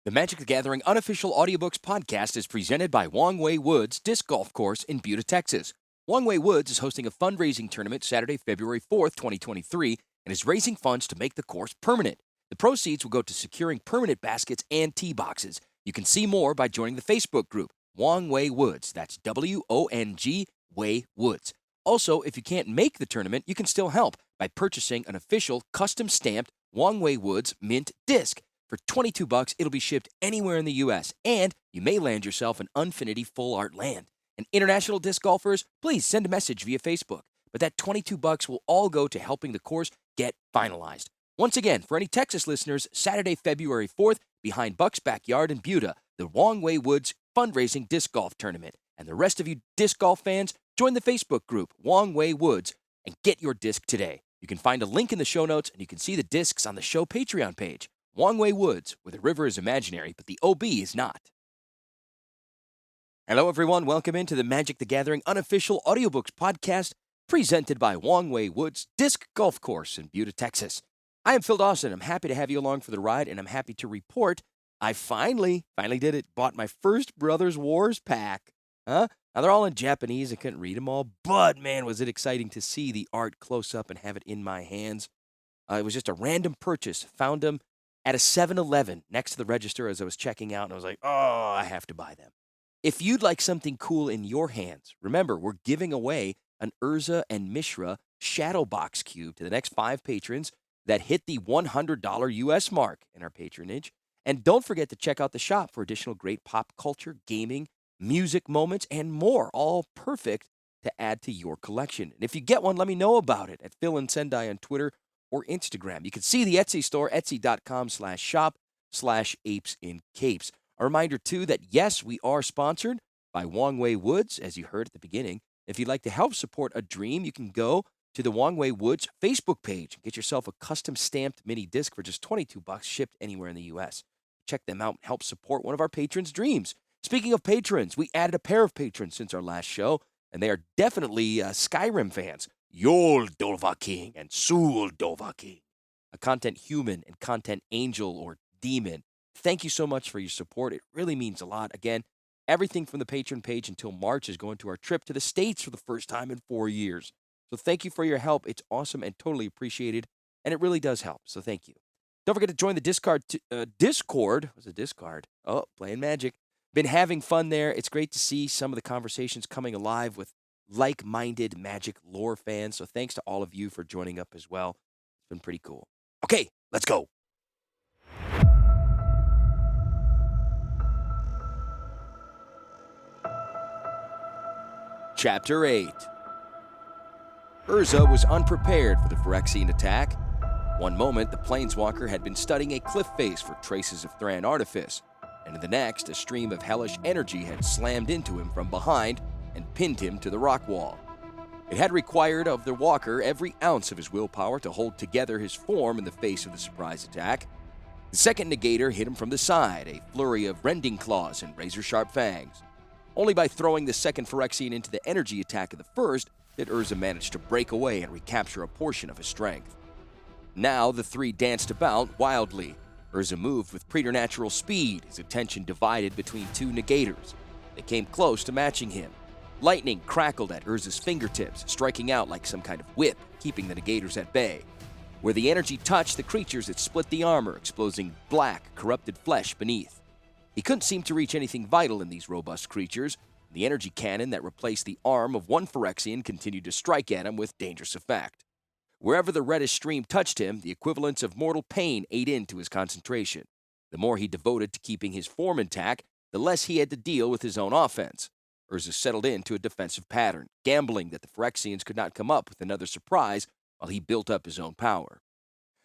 The Magic the Gathering unofficial audiobooks podcast is presented by Wong Woods Disc Golf Course in Buda, Texas. Wong Woods is hosting a fundraising tournament Saturday, February 4th, 2023, and is raising funds to make the course permanent. The proceeds will go to securing permanent baskets and tee boxes. You can see more by joining the Facebook group, Wong Woods. That's W-O-N-G Way Woods. Also, if you can't make the tournament, you can still help by purchasing an official, custom-stamped Wong Woods mint disc. For $22, it'll be shipped anywhere in the U.S., and you may land yourself an Unfinity Full Art Land. And international disc golfers, please send a message via Facebook. But that $22 will all go to helping the course get finalized. Once again, for any Texas listeners, Saturday, February 4th, behind Buck's Backyard in Buda, the Wong Woods fundraising disc golf tournament. And the rest of you disc golf fans, join the Facebook group, Wong Woods, and get your disc today. You can find a link in the show notes, and you can see the discs on the show Patreon page. Wong Woods, where the river is imaginary, but the OB is not. Hello, everyone. Welcome into the Magic the Gathering unofficial audiobooks podcast presented by Wong Woods Disc Golf Course in Buda, Texas. I am Phil Dawson. I'm happy to have you along for the ride, and I'm happy to report I finally did it. Bought my first Brothers Wars pack. Now, they're all in Japanese. I couldn't read them all, but, man, was it exciting to see the art close up and have it in my hands. It was just a random purchase. Found them at a 7-Eleven next to the register as I was checking out, and I was like, oh, I have to buy them. If you'd like something cool in your hands, remember, we're giving away an Urza and Mishra Shadow Box Cube to the next 5 patrons that hit the $100 U.S. mark in our patronage. And don't forget to check out the shop for additional great pop culture, gaming, music moments, and more, all perfect to add to your collection. And if you get one, let me know about it at Phil and Sendai on Twitter or Instagram. You can see the Etsy store, etsy.com/shop/apesincapes. A reminder, too, that yes, we are sponsored by Wong Woods, as you heard at the beginning. If you'd like to help support a dream, you can go to the Wong Woods Facebook page and get yourself a custom-stamped mini disc for just $22 shipped anywhere in the U.S. Check them out and help support one of our patrons' dreams. Speaking of patrons, we added a pair of patrons since our last show, and they are definitely Skyrim fans. Yol Dovahkiin and Sul Dovahkiin, a content human and content angel or demon. Thank you so much for your support. It really means a lot. Again, everything from the patron page until March is going to our trip to the States for the first time in 4 years. So thank you for your help. It's awesome and totally appreciated, and it really does help. So thank you. Don't forget to join the Discord. What's a Discord? Oh, playing Magic. Been having fun there. It's great to see some of the conversations coming alive with like-minded Magic lore fans. So thanks to all of you for joining up as well. It's been pretty cool. Okay, let's go. Chapter 8. Urza was unprepared for the Phyrexian attack. One moment, the Planeswalker had been studying a cliff face for traces of Thran artifice, and in the next, a stream of hellish energy had slammed into him from behind and pinned him to the rock wall. It had required of the walker every ounce of his willpower to hold together his form in the face of the surprise attack. The second negator hit him from the side, a flurry of rending claws and razor-sharp fangs. Only by throwing the second Phyrexian into the energy attack of the first did Urza manage to break away and recapture a portion of his strength. Now the three danced about wildly. Urza moved with preternatural speed, his attention divided between 2 negators. They came close to matching him. Lightning crackled at Urza's fingertips, striking out like some kind of whip, keeping the negators at bay. Where the energy touched the creatures, it split the armor, exposing black, corrupted flesh beneath. He couldn't seem to reach anything vital in these robust creatures. The energy cannon that replaced the arm of one Phyrexian continued to strike at him with dangerous effect. Wherever the reddish stream touched him, the equivalence of mortal pain ate into his concentration. The more he devoted to keeping his form intact, the less he had to deal with his own offense. Urza settled into a defensive pattern, gambling that the Phyrexians could not come up with another surprise while he built up his own power.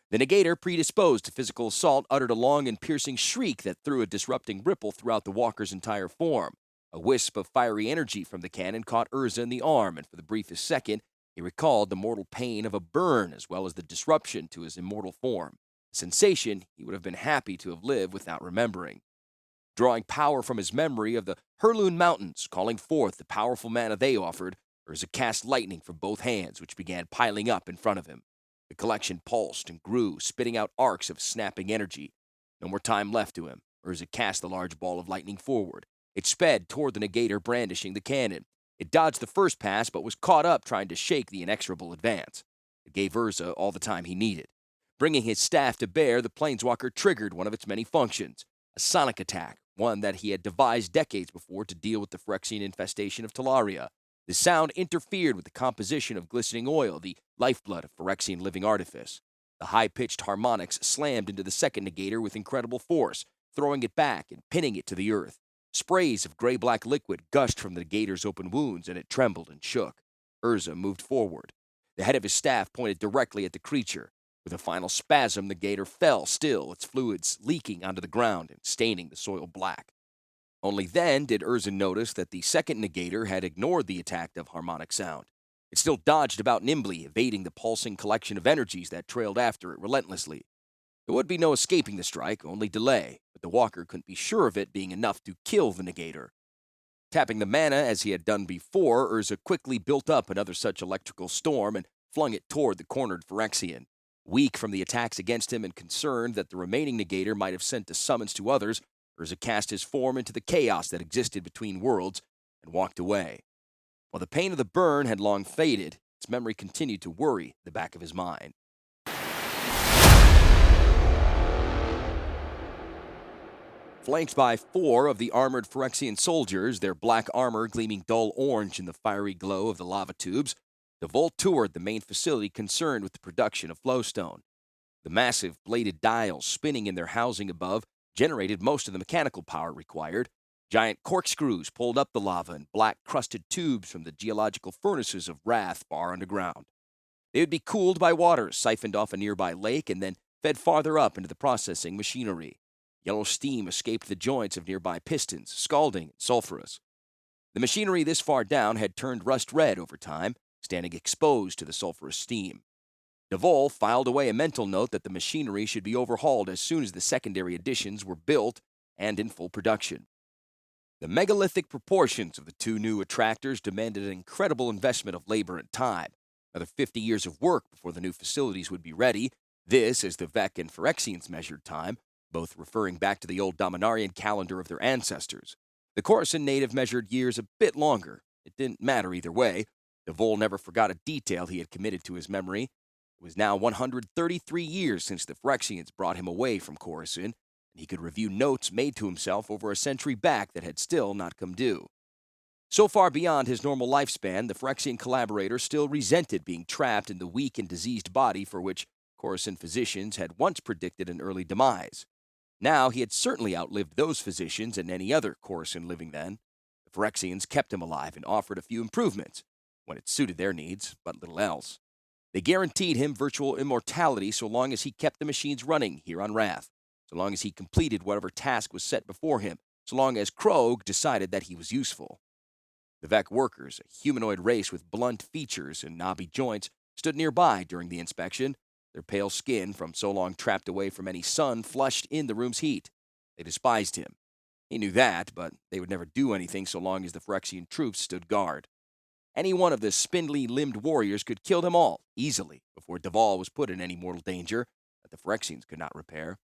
The negator, predisposed to physical assault, uttered a long and piercing shriek that threw a disrupting ripple throughout the walker's entire form. A wisp of fiery energy from the cannon caught Urza in the arm, and for the briefest second, he recalled the mortal pain of a burn as well as the disruption to his immortal form, a sensation he would have been happy to have lived without remembering. Drawing power from his memory of the Hurloon Mountains, calling forth the powerful mana they offered, Urza cast lightning from both hands, which began piling up in front of him. The collection pulsed and grew, spitting out arcs of snapping energy. No more time left to him. Urza cast the large ball of lightning forward. It sped toward the negator, brandishing the cannon. It dodged the first pass, but was caught up trying to shake the inexorable advance. It gave Urza all the time he needed. Bringing his staff to bear, the Planeswalker triggered one of its many functions, a sonic attack, one that he had devised decades before to deal with the Phyrexian infestation of Tolaria. The sound interfered with the composition of glistening oil, the lifeblood of Phyrexian living artifice. The high-pitched harmonics slammed into the second negator with incredible force, throwing it back and pinning it to the earth. Sprays of gray-black liquid gushed from the negator's open wounds, and it trembled and shook. Urza moved forward. The head of his staff pointed directly at the creature. With a final spasm, the gator fell still, its fluids leaking onto the ground and staining the soil black. Only then did Urza notice that the second negator had ignored the attack of harmonic sound. It still dodged about nimbly, evading the pulsing collection of energies that trailed after it relentlessly. There would be no escaping the strike, only delay, but the walker couldn't be sure of it being enough to kill the negator. Tapping the mana as he had done before, Urza quickly built up another such electrical storm and flung it toward the cornered Phyrexian. Weak from the attacks against him and concerned that the remaining negator might have sent a summons to others, Urza cast his form into the chaos that existed between worlds and walked away. While the pain of the burn had long faded, its memory continued to worry the back of his mind. Flanked by 4 of the armored Phyrexian soldiers, their black armor gleaming dull orange in the fiery glow of the lava tubes, Duvall toured the main facility concerned with the production of flowstone. The massive bladed dials spinning in their housing above generated most of the mechanical power required. Giant corkscrews pulled up the lava in black-crusted tubes from the geological furnaces of Wrath far underground. They would be cooled by water siphoned off a nearby lake and then fed farther up into the processing machinery. Yellow steam escaped the joints of nearby pistons, scalding and sulfurous. The machinery this far down had turned rust red over time, standing exposed to the sulfurous steam. Duvall filed away a mental note that the machinery should be overhauled as soon as the secondary additions were built and in full production. The megalithic proportions of the 2 new attractors demanded an incredible investment of labor and time. Another 50 years of work before the new facilities would be ready. This is the Vec and Phyrexians' measured time, both referring back to the old Dominarian calendar of their ancestors. The Coruscant native measured years a bit longer. It didn't matter either way. Duvall never forgot a detail he had committed to his memory. It was now 133 years since the Phyrexians brought him away from Coruscant, and he could review notes made to himself over a century back that had still not come due. So far beyond his normal lifespan, the Phyrexian collaborator still resented being trapped in the weak and diseased body for which Coruscant physicians had once predicted an early demise. Now he had certainly outlived those physicians and any other Coruscant living then. The Phyrexians kept him alive and offered a few improvements, when it suited their needs, but little else. They guaranteed him virtual immortality so long as he kept the machines running here on Wrath, so long as he completed whatever task was set before him, so long as Krogh decided that he was useful. The Vec workers, a humanoid race with blunt features and knobby joints, stood nearby during the inspection, their pale skin, from so long trapped away from any sun, flushed in the room's heat. They despised him. He knew that, but they would never do anything so long as the Phyrexian troops stood guard. Any one of the spindly-limbed warriors could kill them all, easily, before Duvall was put in any mortal danger that the Phyrexians could not repair.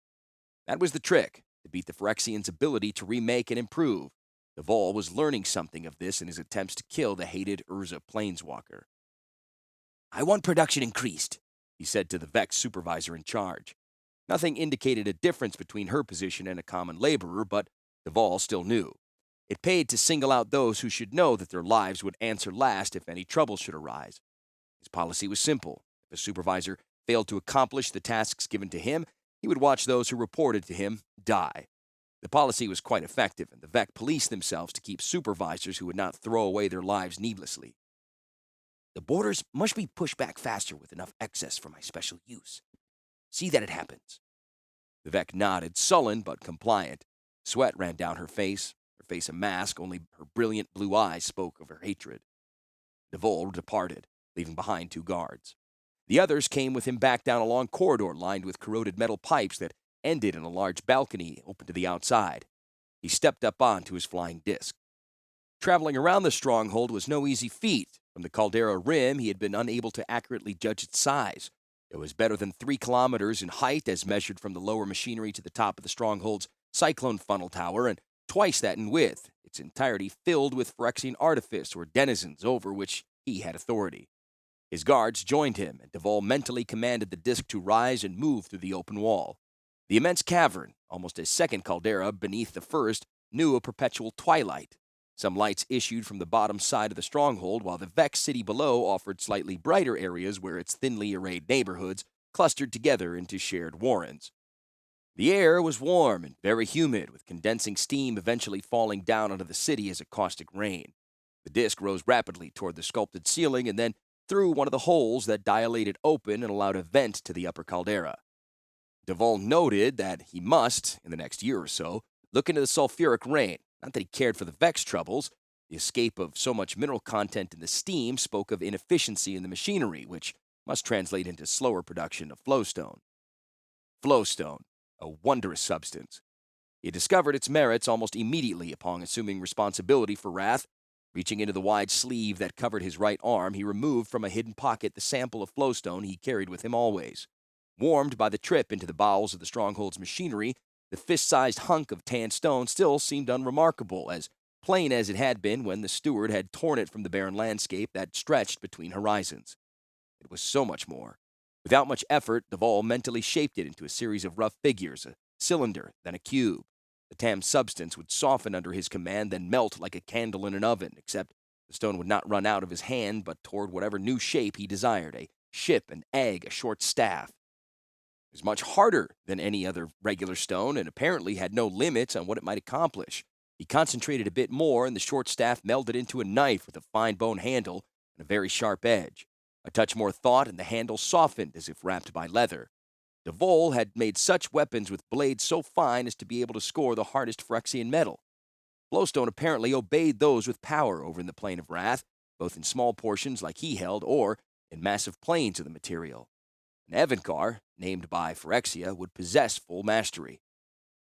That was the trick, to beat the Phyrexians' ability to remake and improve. Duvall was learning something of this in his attempts to kill the hated Urza Planeswalker. "I want production increased," he said to the Vex supervisor in charge. Nothing indicated a difference between her position and a common laborer, but Duvall still knew. It paid to single out those who should know that their lives would answer last if any trouble should arise. His policy was simple. If a supervisor failed to accomplish the tasks given to him, he would watch those who reported to him die. The policy was quite effective, and the Vec policed themselves to keep supervisors who would not throw away their lives needlessly. "The borders must be pushed back faster with enough excess for my special use. See that it happens." The Vec nodded, sullen but compliant. Sweat ran down her face a mask, only her brilliant blue eyes spoke of her hatred. Duvall departed, leaving behind 2 guards. The others came with him back down a long corridor lined with corroded metal pipes that ended in a large balcony open to the outside. He stepped up onto his flying disc. Traveling around the stronghold was no easy feat. From the caldera rim, he had been unable to accurately judge its size. It was better than 3 kilometers in height as measured from the lower machinery to the top of the stronghold's cyclone funnel tower, and twice that in width, its entirety filled with Phyrexian artifice or denizens over which he had authority. His guards joined him, and Deval mentally commanded the disc to rise and move through the open wall. The immense cavern, almost a second caldera beneath the first, knew a perpetual twilight. Some lights issued from the bottom side of the stronghold, while the Vex city below offered slightly brighter areas where its thinly arrayed neighborhoods clustered together into shared warrens. The air was warm and very humid, with condensing steam eventually falling down onto the city as a caustic rain. The disk rose rapidly toward the sculpted ceiling and then through one of the holes that dilated open and allowed a vent to the upper caldera. Deval noted that he must, in the next year or so, look into the sulfuric rain. Not that he cared for the Vex troubles. The escape of so much mineral content in the steam spoke of inefficiency in the machinery, which must translate into slower production of flowstone. Flowstone, a wondrous substance. He discovered its merits almost immediately upon assuming responsibility for Wrath. Reaching into the wide sleeve that covered his right arm, he removed from a hidden pocket the sample of flowstone he carried with him always. Warmed by the trip into the bowels of the stronghold's machinery, the fist-sized hunk of tan stone still seemed unremarkable, as plain as it had been when the steward had torn it from the barren landscape that stretched between horizons. It was so much more. Without much effort, Deval mentally shaped it into a series of rough figures, a cylinder, then a cube. The tam substance would soften under his command, then melt like a candle in an oven, except the stone would not run out of his hand, but toward whatever new shape he desired, a ship, an egg, a short staff. It was much harder than any other regular stone, and apparently had no limits on what it might accomplish. He concentrated a bit more, and the short staff melded into a knife with a fine bone handle and a very sharp edge. A touch more thought, and the handle softened as if wrapped by leather. Deval had made such weapons with blades so fine as to be able to score the hardest Phyrexian metal. Flowstone apparently obeyed those with power over in the Plane of Wrath, both in small portions like he held, or in massive planes of the material. An Evencar, named by Phyrexia, would possess full mastery.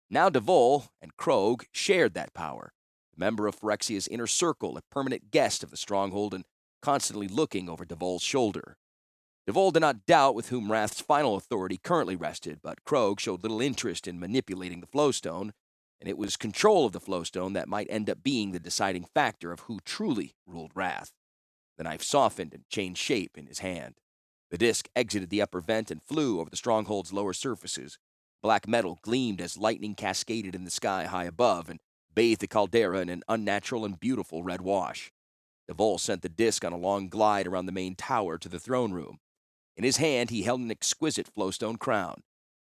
Now Deval and Krog shared that power, a member of Phyrexia's inner circle, a permanent guest of the stronghold, and constantly looking over Deval's shoulder. Deval did not doubt with whom Wrath's final authority currently rested, but Krog showed little interest in manipulating the flowstone, and it was control of the flowstone that might end up being the deciding factor of who truly ruled Wrath. The knife softened and changed shape in his hand. The disc exited the upper vent and flew over the stronghold's lower surfaces. Black metal gleamed as lightning cascaded in the sky high above and bathed the caldera in an unnatural and beautiful red wash. Deval sent the disc on a long glide around the main tower to the throne room. In his hand, he held an exquisite flowstone crown.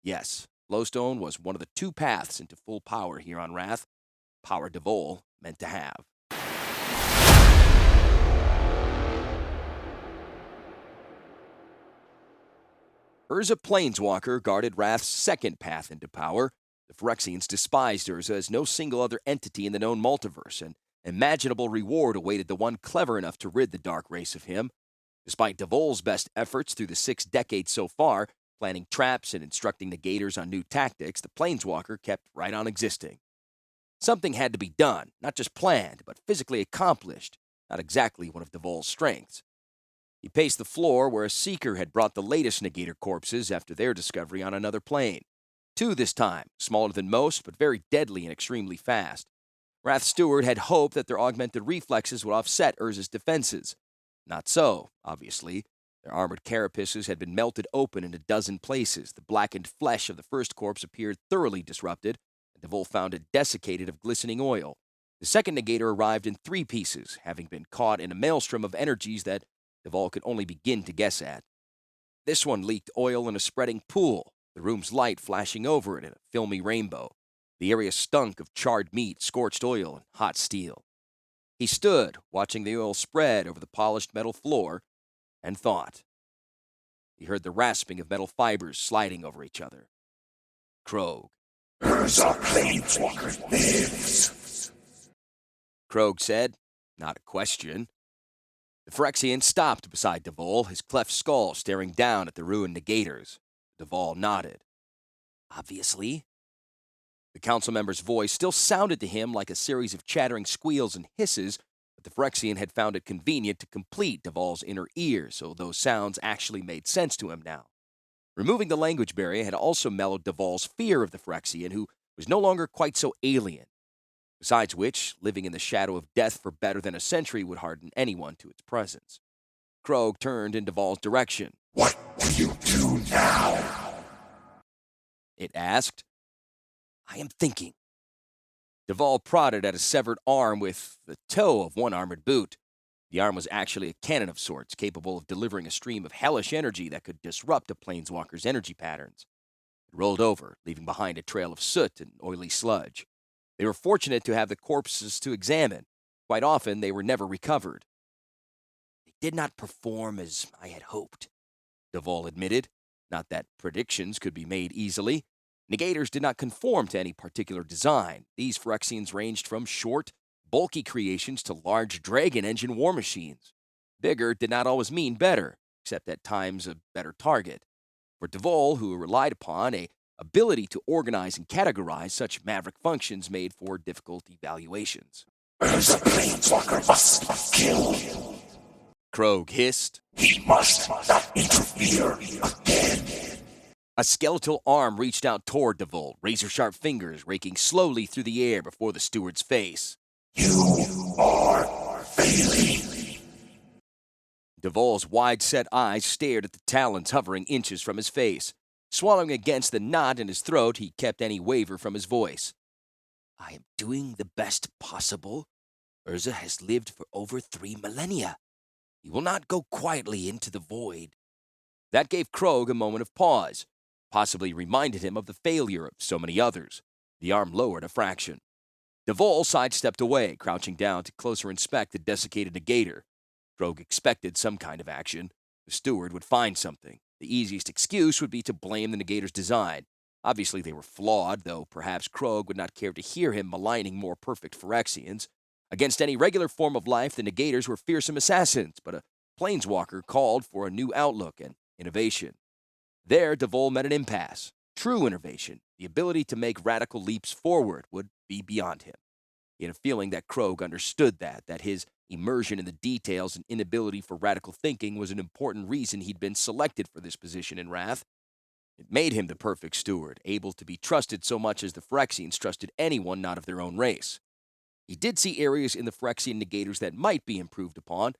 Yes, flowstone was one of the two paths into full power here on Wrath. Power Deval meant to have. Urza Planeswalker guarded Wrath's second path into power. The Phyrexians despised Urza as no single other entity in the known multiverse, and imaginable reward awaited the one clever enough to rid the dark race of him. Despite Deval's best efforts through the 6 decades so far, planning traps and instructing negators on new tactics, the Planeswalker kept right on existing. Something had to be done, not just planned, but physically accomplished, not exactly one of Deval's strengths. He paced the floor where a Seeker had brought the latest negator corpses after their discovery on another plane. 2 this time, smaller than most, but very deadly and extremely fast. Wrath's steward had hoped that their augmented reflexes would offset Urza's defenses. Not so, obviously. Their armored carapaces had been melted open in a dozen places. The blackened flesh of the first corpse appeared thoroughly disrupted, and Deval found it desiccated of glistening oil. The second negator arrived in 3 pieces, having been caught in a maelstrom of energies that Deval could only begin to guess at. This one leaked oil in a spreading pool, the room's light flashing over it in a filmy rainbow. The area stunk of charred meat, scorched oil, and hot steel. He stood, watching the oil spread over the polished metal floor, and thought. He heard the rasping of metal fibers sliding over each other. Krog. Urza Planeswalker lives, Krog said, not a question. The Phyrexian stopped beside Deval, his cleft skull staring down at the ruined negators. Deval nodded. Obviously. The council member's voice still sounded to him like a series of chattering squeals and hisses, but the Phyrexian had found it convenient to complete Deval's inner ear, so those sounds actually made sense to him now. Removing the language barrier had also mellowed Deval's fear of the Phyrexian, who was no longer quite so alien. Besides which, living in the shadow of death for better than a century would harden anyone to its presence. Krog turned in Duvall's direction. What will you do now? It asked. I am thinking. Duvall prodded at a severed arm with the toe of one armored boot. The arm was actually a cannon of sorts, capable of delivering a stream of hellish energy that could disrupt a planeswalker's energy patterns. It rolled over, leaving behind a trail of soot and oily sludge. They were fortunate to have the corpses to examine. Quite often, they were never recovered. They did not perform as I had hoped, Duvall admitted. Not that predictions could be made easily. Negators did not conform to any particular design. These Phyrexians ranged from short, bulky creations to large dragon engine war machines. Bigger did not always mean better, except at times a better target. For Duvall, who relied upon a ability to organize and categorize, such maverick functions made for difficult evaluations. Urza Planeswalker must be killed. Krog hissed. He must not interfere again. A skeletal arm reached out toward Duvall, razor-sharp fingers raking slowly through the air before the steward's face. You are failing. Duvall's wide-set eyes stared at the talons hovering inches from his face. Swallowing against the knot in his throat, he kept any waver from his voice. I am doing the best possible. Urza has lived for over 3 millennia. He will not go quietly into the void. That gave Krog a moment of pause, possibly reminded him of the failure of so many others. The arm lowered a fraction. Duvall sidestepped away, crouching down to closer inspect the desiccated negator. Krog expected some kind of action. The steward would find something. The easiest excuse would be to blame the negator's design. Obviously, they were flawed, though perhaps Krog would not care to hear him maligning more perfect Phyrexians. Against any regular form of life, the negators were fearsome assassins, but a planeswalker called for a new outlook and innovation. There, Duvall met an impasse. True innovation, the ability to make radical leaps forward, would be beyond him. He had a feeling that Krog understood that his immersion in the details and inability for radical thinking was an important reason he'd been selected for this position in Wrath. It made him the perfect steward, able to be trusted so much as the Phyrexians trusted anyone not of their own race. He did see areas in the Phyrexian negators that might be improved upon.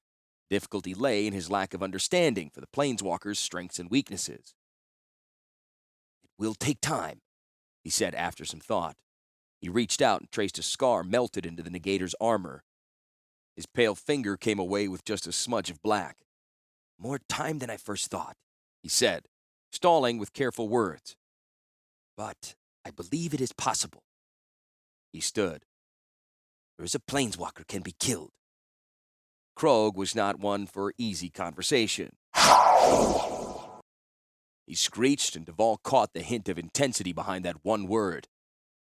Difficulty lay in his lack of understanding for the planeswalkers' strengths and weaknesses. It will take time, he said after some thought. He reached out and traced a scar melted into the negator's armor. His pale finger came away with just a smudge of black. More time than I first thought, he said, stalling with careful words. But I believe it is possible. He stood. There is a planeswalker can be killed. Krog was not one for easy conversation. How? He screeched, and Duvall caught the hint of intensity behind that one word.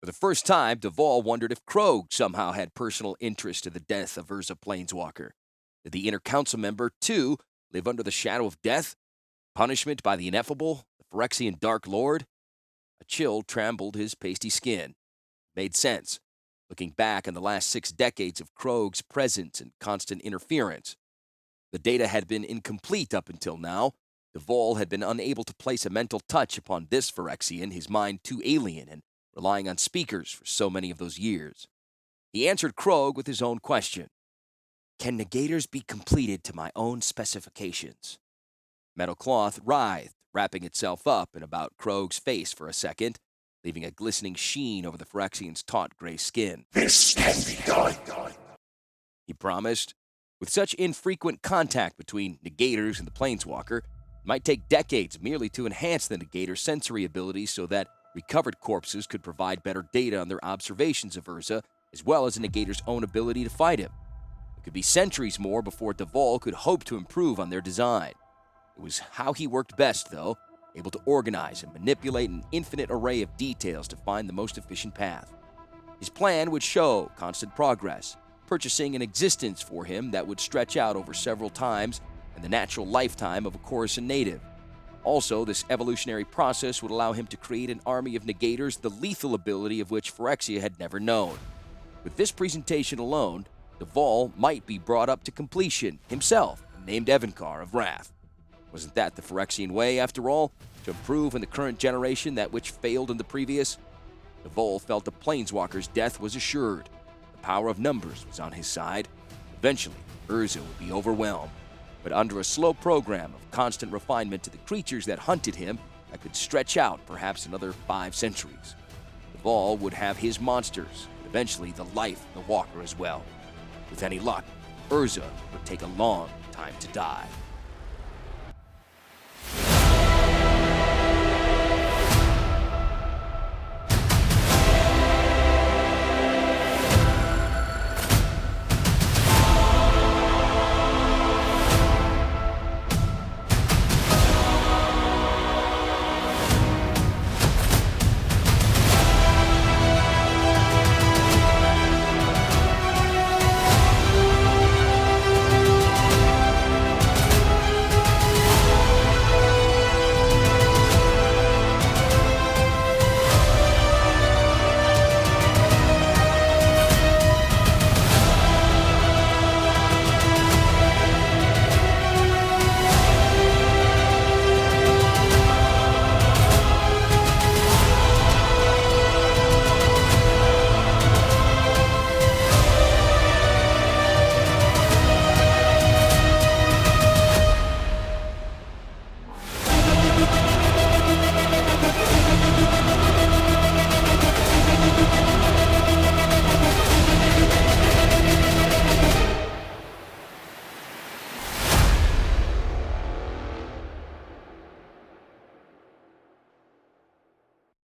For the first time, Duvall wondered if Krog somehow had personal interest in the death of Urza Planeswalker. Did the inner council member, too, live under the shadow of death? Punishment by the ineffable, the Phyrexian Dark Lord? A chill trembled his pasty skin. Made sense, looking back on the last 6 decades of Krog's presence and constant interference. The data had been incomplete up until now. Duvall had been unable to place a mental touch upon this Phyrexian, his mind too alien and relying on speakers for so many of those years. He answered Krog with his own question. Can negators be completed to my own specifications? Metal cloth writhed, wrapping itself up in about Krog's face for a second, leaving a glistening sheen over the Phyrexian's taut gray skin. This can be done. He promised. With such infrequent contact between negators and the planeswalker, it might take decades merely to enhance the negator's sensory abilities so that recovered corpses could provide better data on their observations of Urza, as well as a negator's own ability to fight him. It could be centuries more before Duvall could hope to improve on their design. It was how he worked best, though, able to organize and manipulate an infinite array of details to find the most efficient path. His plan would show constant progress, purchasing an existence for him that would stretch out over several times and the natural lifetime of a Coruscant native. Also, this evolutionary process would allow him to create an army of negators, the lethal ability of which Phyrexia had never known. With this presentation alone, Duvall might be brought up to completion himself, named Evankar of Wrath. Wasn't that the Phyrexian way, after all? To improve in the current generation that which failed in the previous? The Vole felt the Planeswalker's death was assured. The power of numbers was on his side. Eventually, Urza would be overwhelmed. But under a slow program of constant refinement to the creatures that hunted him that could stretch out perhaps another 5 centuries. The Vole would have his monsters, but eventually the life of the Walker as well. With any luck, Urza would take a long time to die.